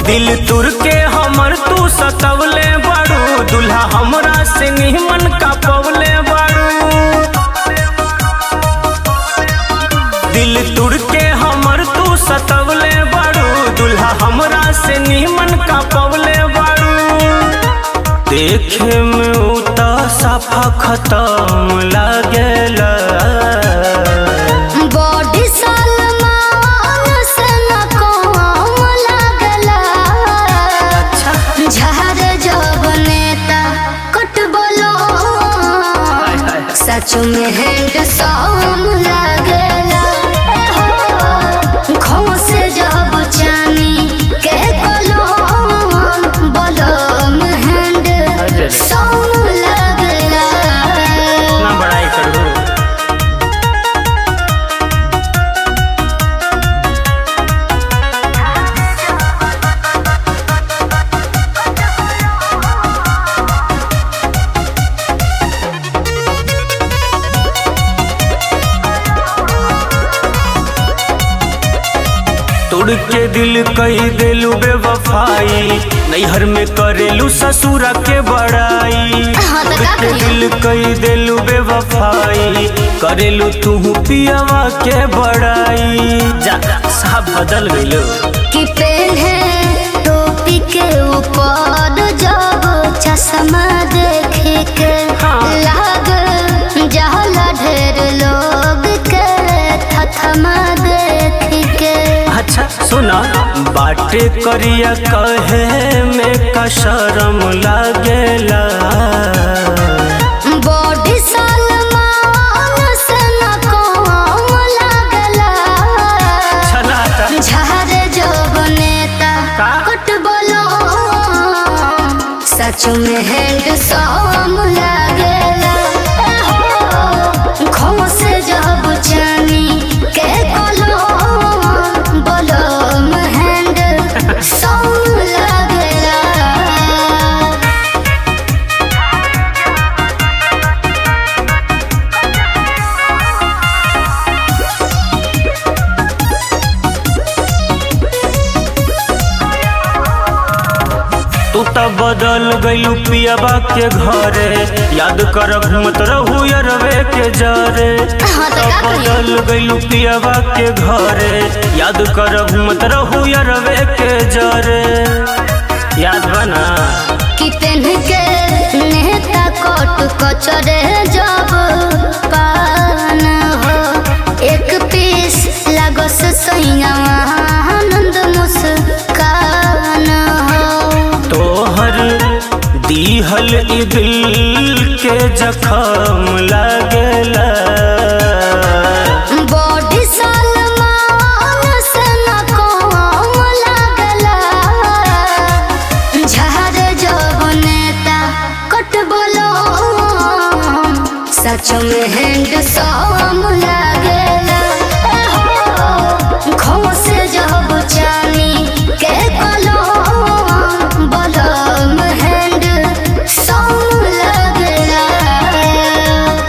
दिल तुर के हमर तू सतवले बाड़ू, दुल्हा हमरा से निमन का पवले बाड़ू। दिल तुर के हमर तू सतवले बाड़ू, दुल्हा हमरा से निमन का पवले बाड़ू। देखे में उता साफा खत्म लागेला, सच में हैंडसम लागेला। खो से जब चानी के कलम बलम हैंडसम लागेला। ना बड़ाई करू। तोड़ के दिल कई देलू बेवफाई, नैहर में करेलू ससुरा के बड़ाई। तोड़ के दिल कई देलू बेवफाई, करेलू तू पियावा के बड़ाई। जा साहब बदल गइलो कि पहले टोपी के ऊपर जब चश्मा देखे के लाग जाला ढेर लोग के थथमा देख के। अच्छा सुना, बाटे करिया कहे में का शरम लागेला। बॉडी सलमान से न कम लागला। झारे जो बनेता कट बोलो, सच में हैंडसम लागेला। खो से जब चानी के कलम बलम हैंडसम लागेला। तू तो बदल गइलू पियाबा के घरे, याद कर घूमत रहू यरवे के जरे। तो बदल गइलू पियाबा के घरे, याद कर घूमत रहू यरवे के जरे। याद बना कि पेन के नेता कोट कचरे जब पान हो, एक पीस लागस सैया आनंद मुस्कान हो। तोहर दीहल ई दिल के जखम लागेला। बॉडी सलमान से न कम लागला। झारे जब नेता कट बोलो, सच में हैंडसम लागेला। खो से जब चानी के कलम बलम हैंडसम लागेला।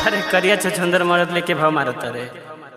अरे करिया छछंदर मरद लेके भाव मारत रे।